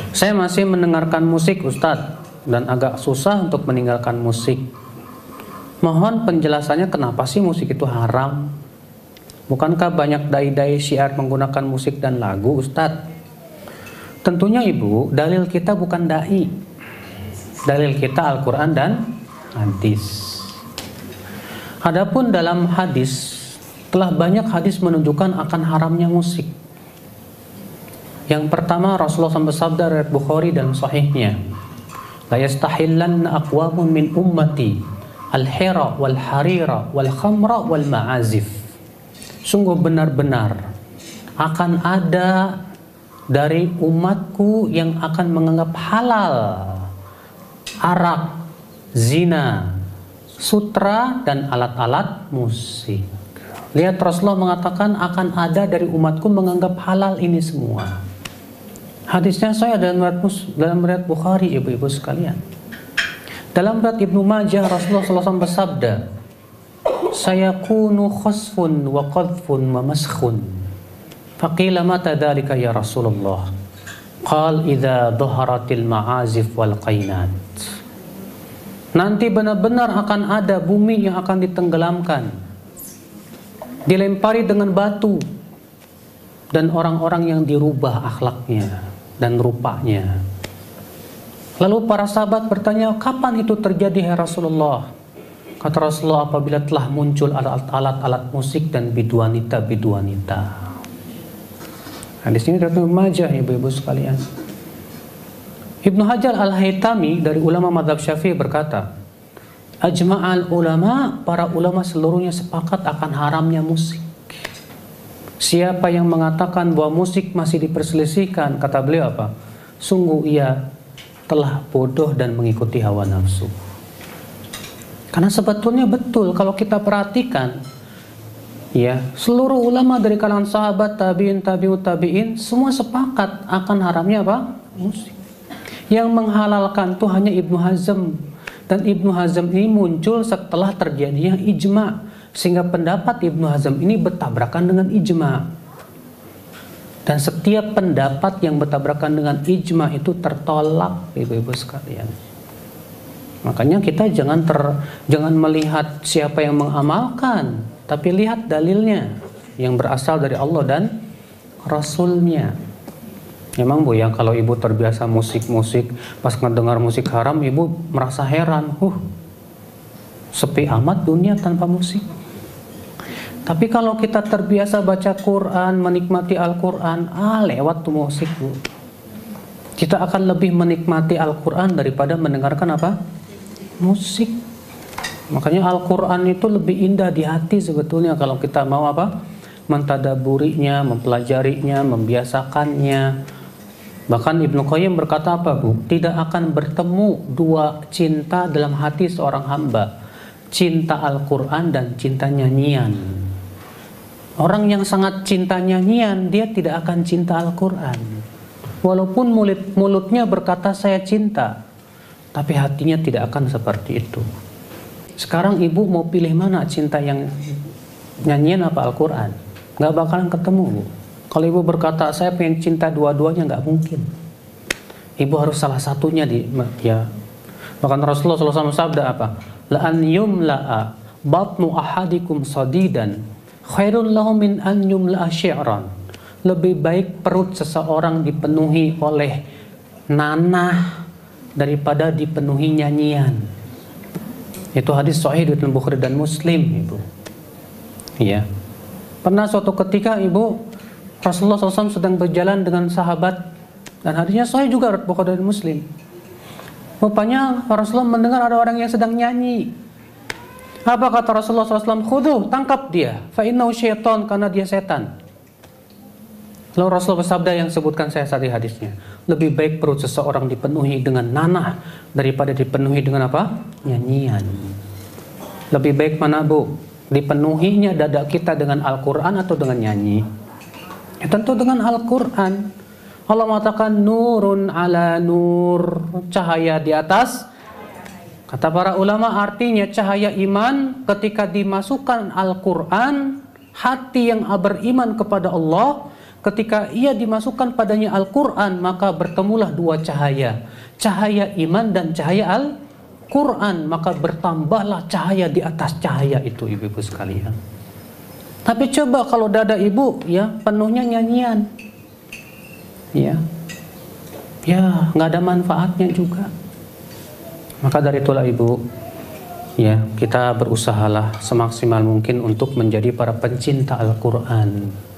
Saya masih mendengarkan musik Ustadz dan agak susah untuk meninggalkan musik. Mohon penjelasannya kenapa sih musik itu haram? Bukankah banyak dai-dai syiar menggunakan musik dan lagu Ustadz? Tentunya Ibu, dalil kita bukan dai. Dalil kita Al-Quran dan hadis. Adapun dalam hadis, telah banyak hadis menunjukkan akan haramnya musik. Yang pertama, Rasulullah SAW bersabda riwayat Bukhari dan sahihnya, la yastahillanna aqwamun min ummati al-hira wal harira wal khamra wal ma'azif. Sungguh benar-benar akan ada dari umatku yang akan menganggap halal arak, zina, sutra, dan alat-alat musik. Lihat, Rasulullah mengatakan akan ada dari umatku menganggap halal ini semua. Hadisnya saya dalam riwayat Bukhari, ibu-ibu sekalian. Dalam riwayat Ibnu Majah, Rasulullah SAW bersabda, sayakunu khasfun wa qadhfun wa maskhun. Faqila mata dzalika ya Rasulullah? Qal idza dhaharatil ma'azif wal qainat. Nanti benar-benar akan ada bumi yang akan ditenggelamkan, dilempari dengan batu, dan orang-orang yang dirubah akhlaknya dan rupanya. Lalu para sahabat bertanya, kapan itu terjadi ya Rasulullah? Kata Rasulullah, apabila telah muncul alat-alat musik dan biduanita. Hadis ini dari Ibnu Majah, ibu-ibu sekalian. Ibnu Hajar Al-Haytami dari ulama mazhab Syafi'i berkata, ajma'al ulama, para ulama seluruhnya sepakat akan haramnya musik. Siapa yang mengatakan bahwa musik masih diperselisihkan, kata beliau apa? Sungguh ia telah bodoh dan mengikuti hawa nafsu. Karena sebetulnya betul kalau kita perhatikan, ya, seluruh ulama dari kalangan sahabat, tabi'in, tabi'ut tabi'in, semua sepakat akan haramnya apa? Musik. Yang menghalalkan itu hanya Ibnu Hazm, dan Ibnu Hazm ini muncul setelah terjadinya ijma, sehingga pendapat Ibnu Hazm ini bertabrakan dengan ijma. Dan setiap pendapat yang bertabrakan dengan ijma itu tertolak, ibu-ibu sekalian. Makanya kita jangan melihat siapa yang mengamalkan, tapi lihat dalilnya yang berasal dari Allah dan Rasulnya. Memang Bu ya, kalau ibu terbiasa musik-musik, pas ngedengar musik haram, ibu merasa heran, sepi amat dunia tanpa musik. Tapi kalau kita terbiasa baca Quran, menikmati Al-Quran, lewat tuh musik Bu. Kita akan lebih menikmati Al-Quran daripada mendengarkan apa? Musik. Makanya Al-Quran itu lebih indah di hati sebetulnya kalau kita mau apa? Mentadaburinya, mempelajarinya, membiasakannya. Bahkan Ibnu Qayyim berkata apa Bu? Tidak akan bertemu dua cinta dalam hati seorang hamba, cinta Al-Quran dan cinta nyanyian. Orang yang sangat cinta nyanyian, dia tidak akan cinta Al-Quran. Walaupun mulutnya berkata saya cinta, tapi hatinya tidak akan seperti itu. Sekarang ibu mau pilih mana, cinta yang nyanyian apa Al-Quran? Gak bakalan ketemu Bu. Kalau ibu berkata saya pengen cinta dua-duanya, nggak mungkin. Ibu harus salah satunya ya. Bahkan Rasulullah SAW sabda apa? La an yumla'a batnu ahadikum sadidan khairun lahu min an yumla'a syi'ran. Lebih baik perut seseorang dipenuhi oleh nanah daripada dipenuhi nyanyian. Itu hadis sahih dari Bukhari dan Muslim, ibu. Iya. Pernah suatu ketika ibu, Rasulullah SAW sedang berjalan dengan sahabat, dan hadisnya sahih juga dari Bukhari dan Muslim. Rupanya Rasulullah mendengar ada orang yang sedang nyanyi. Apa kata Rasulullah SAW? Khuduh, tangkap dia. Fa innahu syaitan, karena dia setan. Lalu Rasulullah bersabda yang sebutkan saya tadi hadisnya, lebih baik perut seseorang dipenuhi dengan nanah daripada dipenuhi dengan apa? Nyanyian. Lebih baik mana Bu? Dipenuhinya dada kita dengan Al-Quran atau dengan nyanyi? Ya tentu dengan Al-Quran. Allah mengatakan nurun ala nur, cahaya di atas. Kata para ulama artinya cahaya iman ketika dimasukkan Al-Quran, hati yang beriman kepada Allah ketika ia dimasukkan padanya Al-Quran, maka bertemulah dua cahaya, cahaya iman dan cahaya Al-Quran, maka bertambahlah cahaya di atas cahaya itu, ibu-ibu sekalian. Tapi coba kalau dada ibu ya penuhnya nyanyian, ya nggak ada manfaatnya juga. Maka dari itulah ibu, ya kita berusahalah semaksimal mungkin untuk menjadi para pencinta Al-Quran.